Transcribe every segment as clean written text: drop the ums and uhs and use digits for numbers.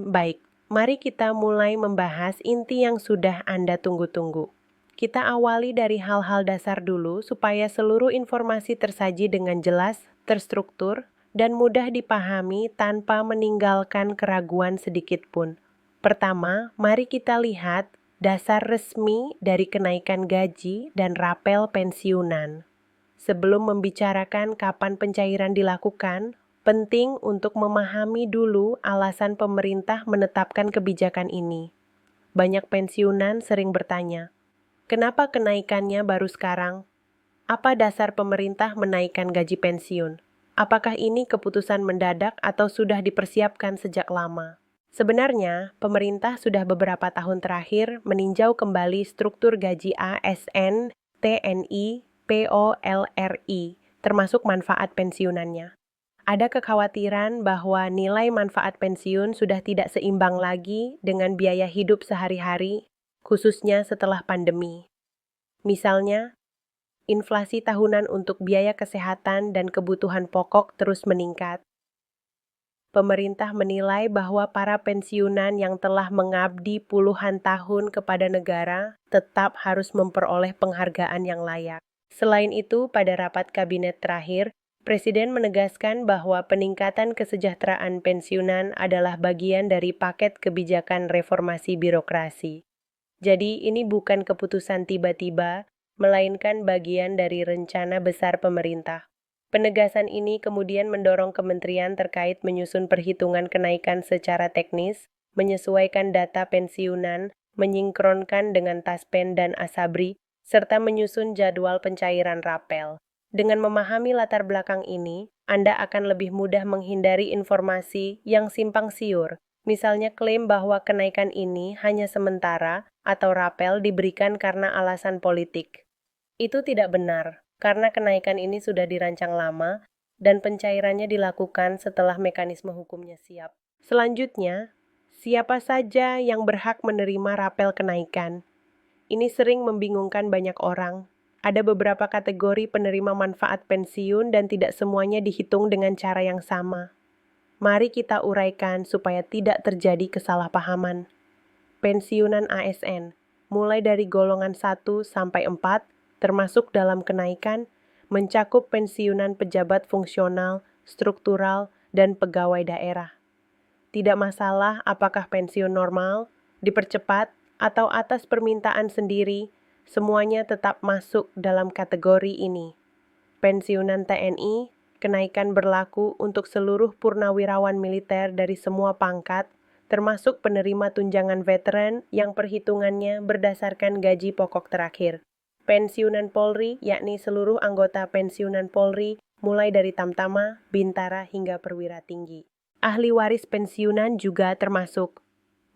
Baik. Mari kita mulai membahas inti yang sudah Anda tunggu-tunggu. Kita awali dari hal-hal dasar dulu supaya seluruh informasi tersaji dengan jelas, terstruktur, dan mudah dipahami tanpa meninggalkan keraguan sedikit pun. Pertama, mari kita lihat dasar resmi dari kenaikan gaji dan rapel pensiunan. Sebelum membicarakan kapan pencairan dilakukan, penting untuk memahami dulu alasan pemerintah menetapkan kebijakan ini. Banyak pensiunan sering bertanya, kenapa kenaikannya baru sekarang? Apa dasar pemerintah menaikkan gaji pensiun? Apakah ini keputusan mendadak atau sudah dipersiapkan sejak lama? Sebenarnya, pemerintah sudah beberapa tahun terakhir meninjau kembali struktur gaji ASN, TNI, POLRI, termasuk manfaat pensiunannya. Ada kekhawatiran bahwa nilai manfaat pensiun sudah tidak seimbang lagi dengan biaya hidup sehari-hari, khususnya setelah pandemi. Misalnya, inflasi tahunan untuk biaya kesehatan dan kebutuhan pokok terus meningkat. Pemerintah menilai bahwa para pensiunan yang telah mengabdi puluhan tahun kepada negara tetap harus memperoleh penghargaan yang layak. Selain itu, pada rapat kabinet terakhir, Presiden menegaskan bahwa peningkatan kesejahteraan pensiunan adalah bagian dari paket kebijakan reformasi birokrasi. Jadi, ini bukan keputusan tiba-tiba, melainkan bagian dari rencana besar pemerintah. Penegasan ini kemudian mendorong kementerian terkait menyusun perhitungan kenaikan secara teknis, menyesuaikan data pensiunan, menyinkronkan dengan Taspen dan Asabri, serta menyusun jadwal pencairan rapel. Dengan memahami latar belakang ini, Anda akan lebih mudah menghindari informasi yang simpang siur, misalnya klaim bahwa kenaikan ini hanya sementara atau rapel diberikan karena alasan politik. Itu tidak benar, karena kenaikan ini sudah dirancang lama dan pencairannya dilakukan setelah mekanisme hukumnya siap. Selanjutnya, siapa saja yang berhak menerima rapel kenaikan? Ini sering membingungkan banyak orang. Ada beberapa kategori penerima manfaat pensiun dan tidak semuanya dihitung dengan cara yang sama. Mari kita uraikan supaya tidak terjadi kesalahpahaman. Pensiunan ASN, mulai dari golongan 1 sampai 4, termasuk dalam kenaikan, mencakup pensiunan pejabat fungsional, struktural, dan pegawai daerah. Tidak masalah apakah pensiun normal, dipercepat, atau atas permintaan sendiri, semuanya tetap masuk dalam kategori ini. Pensiunan TNI, kenaikan berlaku untuk seluruh purnawirawan militer dari semua pangkat, termasuk penerima tunjangan veteran yang perhitungannya berdasarkan gaji pokok terakhir. Pensiunan Polri, yakni seluruh anggota pensiunan Polri, mulai dari Tamtama, Bintara, hingga perwira tinggi. Ahli waris pensiunan juga termasuk.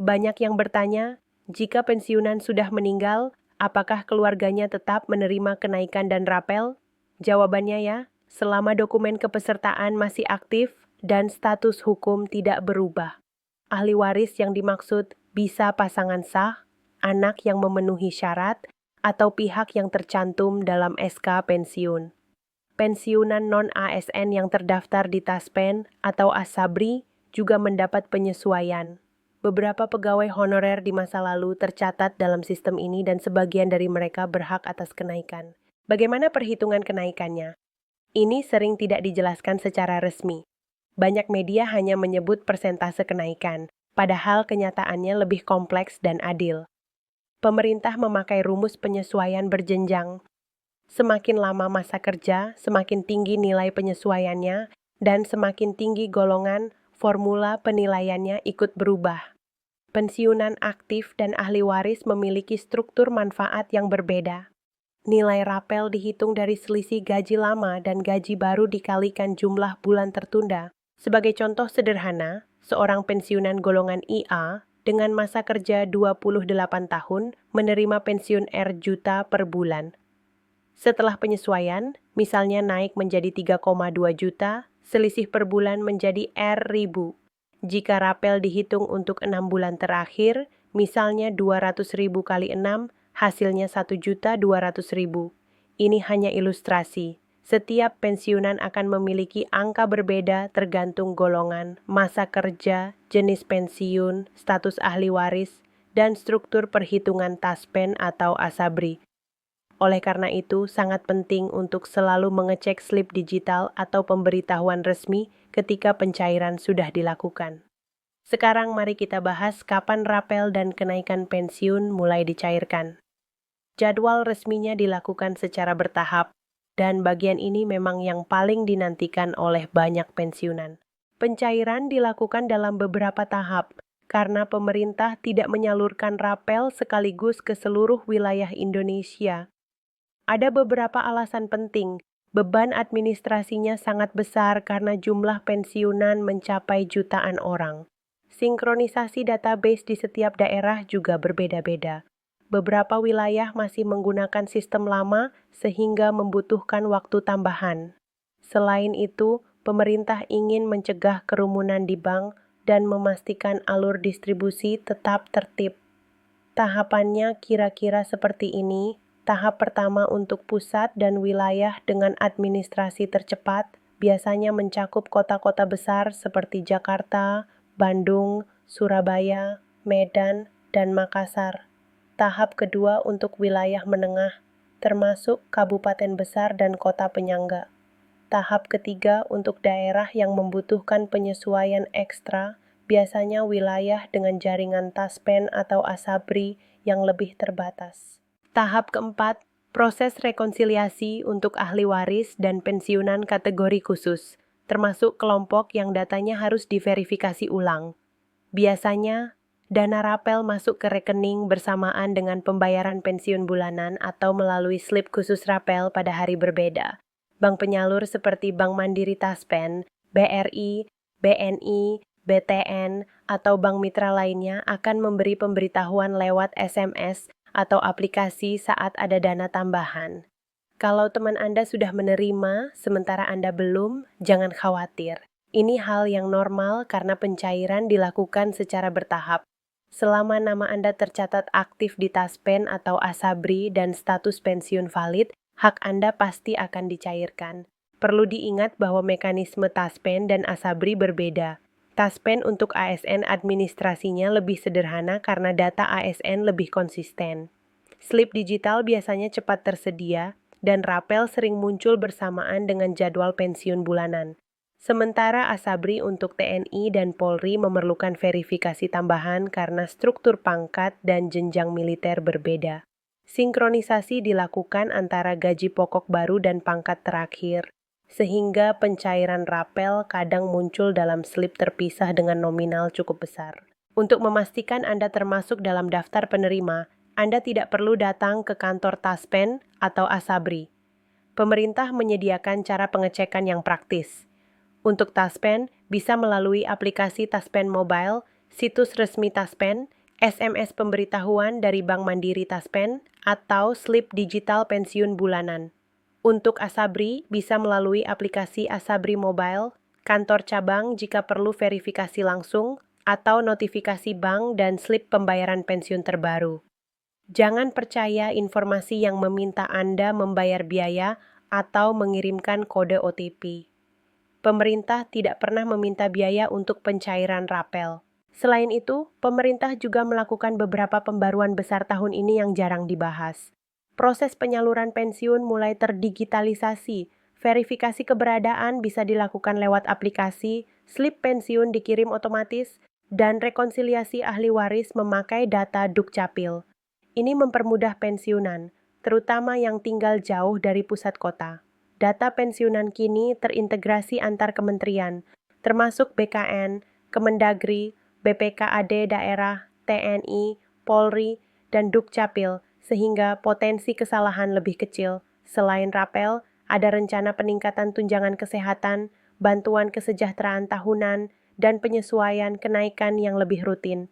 Banyak yang bertanya, jika pensiunan sudah meninggal, apakah keluarganya tetap menerima kenaikan dan rapel? Jawabannya ya, selama dokumen kepesertaan masih aktif dan status hukum tidak berubah. Ahli waris yang dimaksud bisa pasangan sah, anak yang memenuhi syarat, atau pihak yang tercantum dalam SK pensiun. Pensiunan non-ASN yang terdaftar di Taspen atau Asabri juga mendapat penyesuaian. Beberapa pegawai honorer di masa lalu tercatat dalam sistem ini dan sebagian dari mereka berhak atas kenaikan. Bagaimana perhitungan kenaikannya? Ini sering tidak dijelaskan secara resmi. Banyak media hanya menyebut persentase kenaikan, padahal kenyataannya lebih kompleks dan adil. Pemerintah memakai rumus penyesuaian berjenjang. Semakin lama masa kerja, semakin tinggi nilai penyesuaiannya, dan semakin tinggi golongan, formula penilaiannya ikut berubah. Pensiunan aktif dan ahli waris memiliki struktur manfaat yang berbeda. Nilai rapel dihitung dari selisih gaji lama dan gaji baru dikalikan jumlah bulan tertunda. Sebagai contoh sederhana, seorang pensiunan golongan IA dengan masa kerja 28 tahun menerima pensiun R juta per bulan. Setelah penyesuaian, misalnya naik menjadi 3,2 juta, selisih per bulan menjadi R ribu. Jika rapel dihitung untuk 6 bulan terakhir, misalnya 200.000 kali 6, hasilnya 1.200.000. Ini hanya ilustrasi. Setiap pensiunan akan memiliki angka berbeda tergantung golongan, masa kerja, jenis pensiun, status ahli waris, dan struktur perhitungan taspen atau asabri. Oleh karena itu, sangat penting untuk selalu mengecek slip digital atau pemberitahuan resmi ketika pencairan sudah dilakukan. Sekarang mari kita bahas kapan rapel dan kenaikan pensiun mulai dicairkan. Jadwal resminya dilakukan secara bertahap, dan bagian ini memang yang paling dinantikan oleh banyak pensiunan. Pencairan dilakukan dalam beberapa tahap, karena pemerintah tidak menyalurkan rapel sekaligus ke seluruh wilayah Indonesia. Ada beberapa alasan penting. Beban administrasinya sangat besar karena jumlah pensiunan mencapai jutaan orang. Sinkronisasi database di setiap daerah juga berbeda-beda. Beberapa wilayah masih menggunakan sistem lama sehingga membutuhkan waktu tambahan. Selain itu, pemerintah ingin mencegah kerumunan di bank dan memastikan alur distribusi tetap tertib. Tahapannya kira-kira seperti ini. Tahap pertama untuk pusat dan wilayah dengan administrasi tercepat biasanya mencakup kota-kota besar seperti Jakarta, Bandung, Surabaya, Medan, dan Makassar. Tahap kedua untuk wilayah menengah, termasuk kabupaten besar dan kota penyangga. Tahap ketiga untuk daerah yang membutuhkan penyesuaian ekstra, biasanya wilayah dengan jaringan taspen atau asabri yang lebih terbatas. Tahap keempat, proses rekonsiliasi untuk ahli waris dan pensiunan kategori khusus, termasuk kelompok yang datanya harus diverifikasi ulang. Biasanya, dana rapel masuk ke rekening bersamaan dengan pembayaran pensiun bulanan atau melalui slip khusus rapel pada hari berbeda. Bank penyalur seperti Bank Mandiri Taspen, BRI, BNI, BTN, atau bank mitra lainnya akan memberi pemberitahuan lewat SMS atau aplikasi saat ada dana tambahan. Kalau teman Anda sudah menerima, sementara Anda belum, jangan khawatir. Ini hal yang normal karena pencairan dilakukan secara bertahap. Selama nama Anda tercatat aktif di Taspen atau Asabri dan status pensiun valid, hak Anda pasti akan dicairkan. Perlu diingat bahwa mekanisme Taspen dan Asabri berbeda. Taspen untuk ASN administrasinya lebih sederhana karena data ASN lebih konsisten. Slip digital biasanya cepat tersedia, dan rapel sering muncul bersamaan dengan jadwal pensiun bulanan. Sementara Asabri untuk TNI dan Polri memerlukan verifikasi tambahan karena struktur pangkat dan jenjang militer berbeda. Sinkronisasi dilakukan antara gaji pokok baru dan pangkat terakhir, sehingga pencairan rapel kadang muncul dalam slip terpisah dengan nominal cukup besar. Untuk memastikan Anda termasuk dalam daftar penerima, Anda tidak perlu datang ke kantor Taspen atau Asabri. Pemerintah menyediakan cara pengecekan yang praktis. Untuk Taspen, bisa melalui aplikasi Taspen Mobile, situs resmi Taspen, SMS pemberitahuan dari Bank Mandiri Taspen, atau slip digital pensiun bulanan. Untuk Asabri, bisa melalui aplikasi Asabri Mobile, kantor cabang jika perlu verifikasi langsung, atau notifikasi bank dan slip pembayaran pensiun terbaru. Jangan percaya informasi yang meminta Anda membayar biaya atau mengirimkan kode OTP. Pemerintah tidak pernah meminta biaya untuk pencairan rapel. Selain itu, pemerintah juga melakukan beberapa pembaruan besar tahun ini yang jarang dibahas. Proses penyaluran pensiun mulai terdigitalisasi, verifikasi keberadaan bisa dilakukan lewat aplikasi, slip pensiun dikirim otomatis, dan rekonsiliasi ahli waris memakai data Dukcapil. Ini mempermudah pensiunan, terutama yang tinggal jauh dari pusat kota. Data pensiunan kini terintegrasi antar kementerian, termasuk BKN, Kemendagri, BPKAD daerah, TNI, Polri, dan Dukcapil, sehingga potensi kesalahan lebih kecil. Selain rapel, ada rencana peningkatan tunjangan kesehatan, bantuan kesejahteraan tahunan, dan penyesuaian kenaikan yang lebih rutin.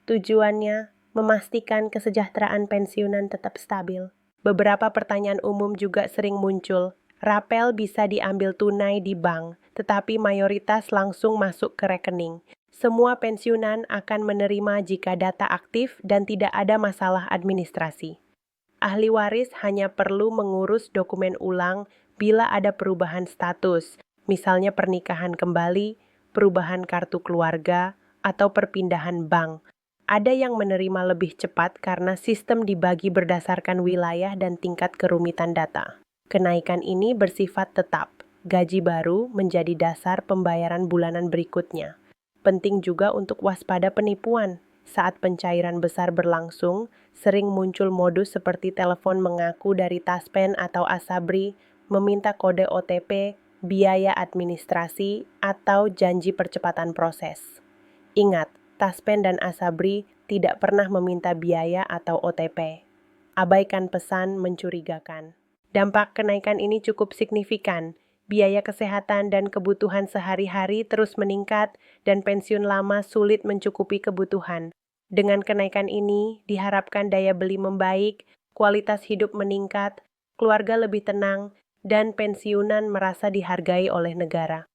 Tujuannya, memastikan kesejahteraan pensiunan tetap stabil. Beberapa pertanyaan umum juga sering muncul. Rapel bisa diambil tunai di bank, tetapi mayoritas langsung masuk ke rekening. Semua pensiunan akan menerima jika data aktif dan tidak ada masalah administrasi. Ahli waris hanya perlu mengurus dokumen ulang, bila ada perubahan status, misalnya pernikahan kembali, perubahan kartu keluarga, atau perpindahan bank. Ada yang menerima lebih cepat karena sistem dibagi berdasarkan wilayah dan tingkat kerumitan data. Kenaikan ini bersifat tetap. Gaji baru menjadi dasar pembayaran bulanan berikutnya. Penting juga untuk waspada penipuan. Saat pencairan besar berlangsung, sering muncul modus seperti telepon mengaku dari Taspen atau Asabri, meminta kode OTP, biaya administrasi, atau janji percepatan proses. Ingat, Taspen dan Asabri tidak pernah meminta biaya atau OTP. Abaikan pesan mencurigakan. Dampak kenaikan ini cukup signifikan. Biaya kesehatan dan kebutuhan sehari-hari terus meningkat dan pensiun lama sulit mencukupi kebutuhan. Dengan kenaikan ini, diharapkan daya beli membaik, kualitas hidup meningkat, keluarga lebih tenang, dan pensiunan merasa dihargai oleh negara.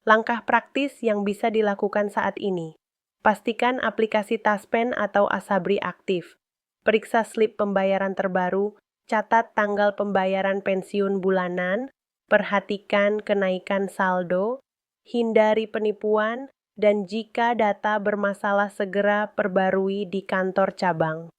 Langkah praktis yang bisa dilakukan saat ini. Pastikan aplikasi Taspen atau Asabri aktif. Periksa slip pembayaran terbaru, catat tanggal pembayaran pensiun bulanan, perhatikan kenaikan saldo, hindari penipuan, dan jika data bermasalah segera perbarui di kantor cabang.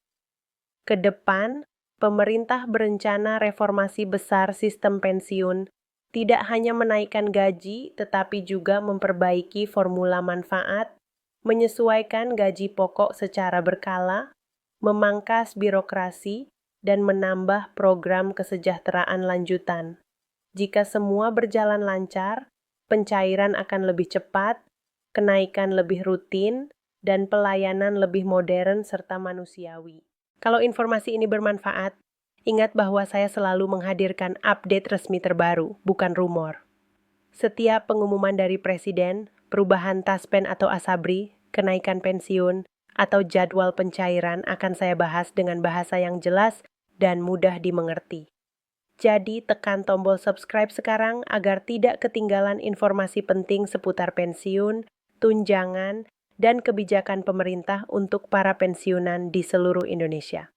Ke depan, pemerintah berencana reformasi besar sistem pensiun, tidak hanya menaikkan gaji tetapi juga memperbaiki formula manfaat, menyesuaikan gaji pokok secara berkala, memangkas birokrasi, dan menambah program kesejahteraan lanjutan. Jika semua berjalan lancar, pencairan akan lebih cepat, kenaikan lebih rutin, dan pelayanan lebih modern serta manusiawi. Kalau informasi ini bermanfaat, ingat bahwa saya selalu menghadirkan update resmi terbaru, bukan rumor. Setiap pengumuman dari Presiden, perubahan Taspen atau Asabri, kenaikan pensiun, atau jadwal pencairan akan saya bahas dengan bahasa yang jelas dan mudah dimengerti. Jadi tekan tombol subscribe sekarang agar tidak ketinggalan informasi penting seputar pensiun, tunjangan, dan kebijakan pemerintah untuk para pensiunan di seluruh Indonesia.